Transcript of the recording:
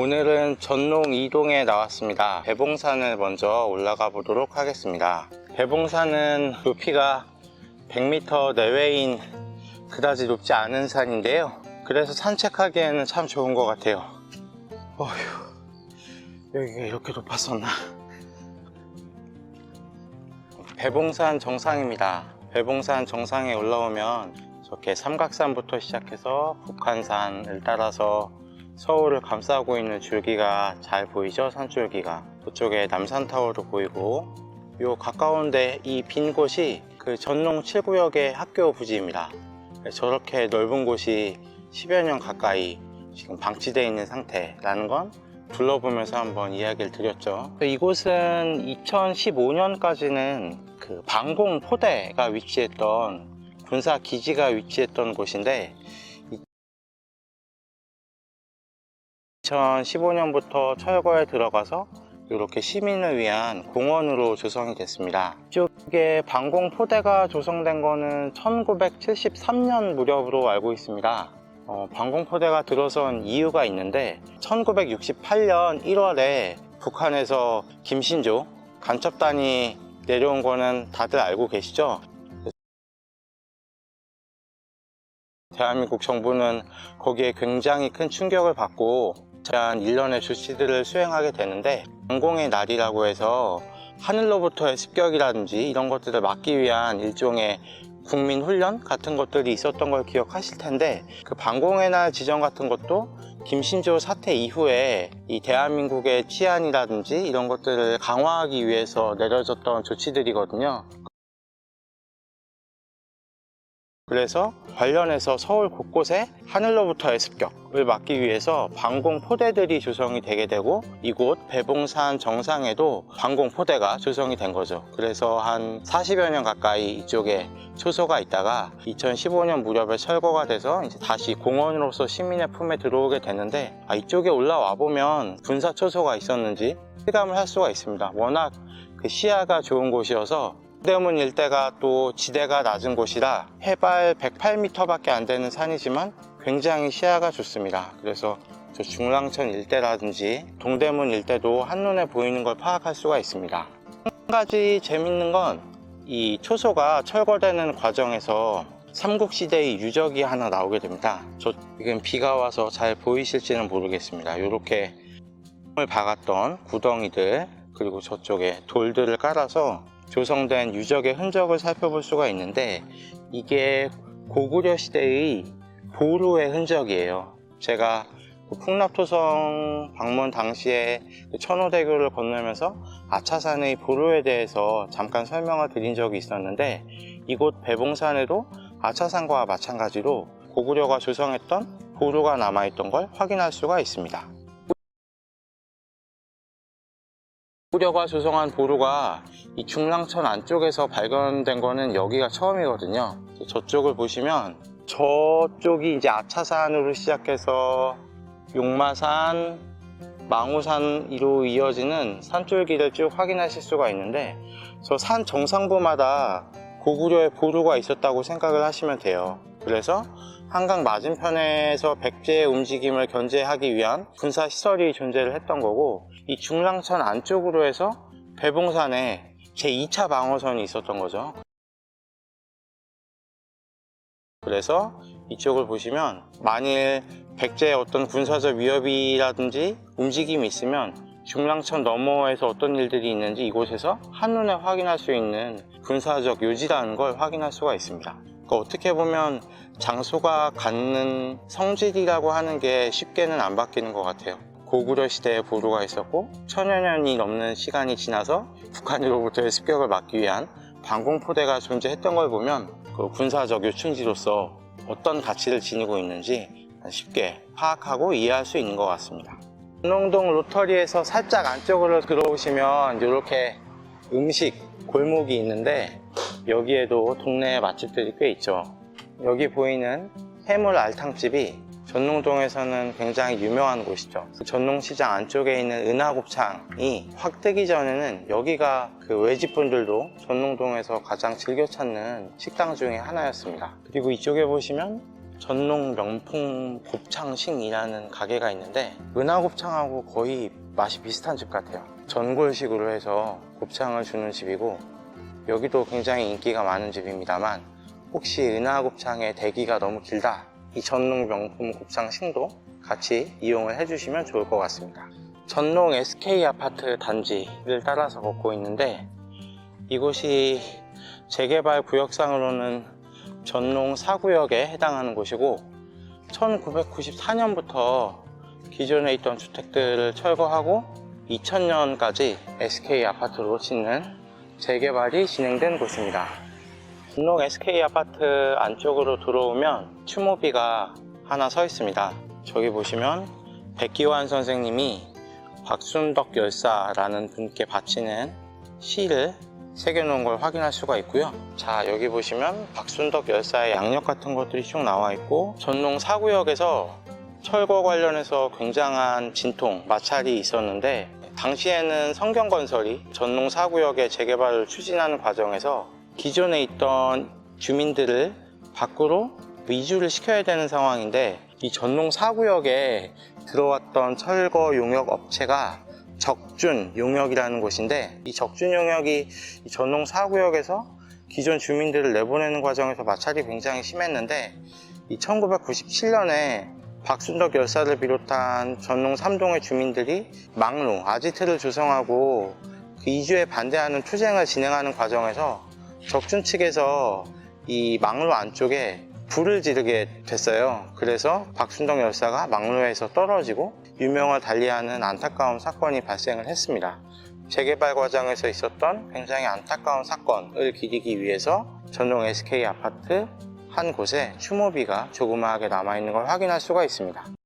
오늘은 전농 2동에 나왔습니다. 배봉산을 먼저 올라가 보도록 하겠습니다. 배봉산은 높이가 100m 내외인 그다지 높지 않은 산인데요. 그래서 산책하기에는 참 좋은 것 같아요. 어휴, 여기가 이렇게 높았었나. 배봉산 정상입니다. 배봉산 정상에 올라오면 저렇게 삼각산부터 시작해서 북한산을 따라서 서울을 감싸고 있는 줄기가 잘 보이죠? 산줄기가. 저쪽에 남산타워도 보이고, 요 가까운데 이 빈 곳이 그 전농 7구역의 학교 부지입니다. 저렇게 넓은 곳이 10여 년 가까이 지금 방치되어 있는 상태라는 건 둘러보면서 한번 이야기를 드렸죠. 이곳은 2015년까지는 그 방공포대가 위치했던 군사 기지가 위치했던 곳인데 2015년부터 철거에 들어가서 이렇게 시민을 위한 공원으로 조성이 됐습니다. 이쪽에 방공포대가 조성된 거는 1973년 무렵으로 알고 있습니다. 방공포대가 들어선 이유가 있는데 1968년 1월에 북한에서 김신조 간첩단이 내려온 거는 다들 알고 계시죠? 대한민국 정부는 거기에 굉장히 큰 충격을 받고 제한 일련의 조치들을 수행하게 되는데, 방공의 날이라고 해서 하늘로부터의 습격이라든지 이런 것들을 막기 위한 일종의 국민 훈련 같은 것들이 있었던 걸 기억하실 텐데, 그 방공의 날 지정 같은 것도 김신조 사태 이후에 이 대한민국의 치안이라든지 이런 것들을 강화하기 위해서 내려졌던 조치들이거든요. 그래서 관련해서 서울 곳곳에 하늘로부터의 습격을 막기 위해서 방공포대들이 조성이 되게 되고, 이곳 배봉산 정상에도 방공포대가 조성이 된 거죠. 그래서 한 40여 년 가까이 이쪽에 초소가 있다가 2015년 무렵에 철거가 돼서 이제 다시 공원으로서 시민의 품에 들어오게 되는데, 이쪽에 올라와 보면 군사 초소가 있었는지 실감을 할 수가 있습니다. 워낙 그 시야가 좋은 곳이어서 동대문 일대가 또 지대가 낮은 곳이라 해발 108m 밖에 안 되는 산이지만 굉장히 시야가 좋습니다. 그래서 저 중랑천 일대라든지 동대문 일대도 한눈에 보이는 걸 파악할 수가 있습니다. 한 가지 재밌는 건 이 초소가 철거되는 과정에서 삼국시대의 유적이 하나 나오게 됩니다. 저 지금 비가 와서 잘 보이실지는 모르겠습니다. 이렇게 을 박았던 구덩이들, 그리고 저쪽에 돌들을 깔아서 조성된 유적의 흔적을 살펴볼 수가 있는데, 이게 고구려 시대의 보루의 흔적이에요. 제가 풍납토성 방문 당시에 천호대교를 건너면서 아차산의 보루에 대해서 잠깐 설명을 드린 적이 있었는데, 이곳 배봉산에도 아차산과 마찬가지로 고구려가 조성했던 보루가 남아있던 걸 확인할 수가 있습니다. 고구려가 조성한 보루가 이 중랑천 안쪽에서 발견된 거는 여기가 처음이거든요. 저쪽을 보시면 저쪽이 이제 아차산으로 시작해서 용마산, 망우산으로 이어지는 산줄기를 쭉 확인하실 수가 있는데, 저 산 정상부마다 고구려의 보루가 있었다고 생각을 하시면 돼요. 그래서 한강 맞은편에서 백제의 움직임을 견제하기 위한 군사시설이 존재를 했던 거고, 이 중랑천 안쪽으로 해서 배봉산에 제2차 방어선이 있었던 거죠. 그래서 이쪽을 보시면 만일 백제의 어떤 군사적 위협이라든지 움직임이 있으면 중랑천 너머에서 어떤 일들이 있는지 이곳에서 한눈에 확인할 수 있는 군사적 요지라는 걸 확인할 수가 있습니다. 그러니까 어떻게 보면 장소가 갖는 성질이라고 하는 게 쉽게는 안 바뀌는 것 같아요. 고구려 시대에 보루가 있었고 천여 년이 넘는 시간이 지나서 북한으로부터의 습격을 막기 위한 방공포대가 존재했던 걸 보면 그 군사적 요충지로서 어떤 가치를 지니고 있는지 쉽게 파악하고 이해할 수 있는 것 같습니다. 전농동 로터리에서 살짝 안쪽으로 들어오시면 이렇게 음식 골목이 있는데, 여기에도 동네 맛집들이 꽤 있죠. 여기 보이는 해물 알탕집이 전농동에서는 굉장히 유명한 곳이죠. 전농시장 안쪽에 있는 은하곱창이 확 뜨기 전에는 여기가 그 외집분들도 전농동에서 가장 즐겨 찾는 식당 중에 하나였습니다. 그리고 이쪽에 보시면 전농 명품 곱창식이라는 가게가 있는데 은하곱창하고 거의 맛이 비슷한 집 같아요. 전골식으로 해서 곱창을 주는 집이고 여기도 굉장히 인기가 많은 집입니다만 혹시 은하곱창의 대기가 너무 길다, 이 전농 명품 곱창식도 같이 이용을 해주시면 좋을 것 같습니다. 전농 SK아파트 단지를 따라서 걷고 있는데 이곳이 재개발 구역상으로는 전농 4구역에 해당하는 곳이고 1994년부터 기존에 있던 주택들을 철거하고 2000년까지 SK아파트로 짓는 재개발이 진행된 곳입니다. 전농 SK아파트 안쪽으로 들어오면 추모비가 하나 서 있습니다. 저기 보시면 백기환 선생님이 박순덕 열사라는 분께 바치는 시를 새겨놓은 걸 확인할 수가 있고요. 자, 여기 보시면 박순덕 열사의 양력 같은 것들이 쭉 나와 있고 전농 4구역에서 철거 관련해서 굉장한 진통, 마찰이 있었는데 당시에는 성경건설이 전농 4구역의 재개발을 추진하는 과정에서 기존에 있던 주민들을 밖으로 이주를 시켜야 되는 상황인데 이 전농 4구역에 들어왔던 철거 용역 업체가 적준 용역이라는 곳인데 이 적준 용역이 이 전농 4구역에서 기존 주민들을 내보내는 과정에서 마찰이 굉장히 심했는데 이 1997년에 박순덕 열사를 비롯한 전농 3동의 주민들이 막루, 아지트를 조성하고 그 이주에 반대하는 투쟁을 진행하는 과정에서 적준 측에서 이 막루 안쪽에 불을 지르게 됐어요. 그래서 박순덕 열사가 막루에서 떨어지고 유명을 달리하는 안타까운 사건이 발생을 했습니다. 재개발 과정에서 있었던 굉장히 안타까운 사건을 기리기 위해서 전농 SK아파트 한 곳에 추모비가 조그마하게 남아있는 걸 확인할 수가 있습니다.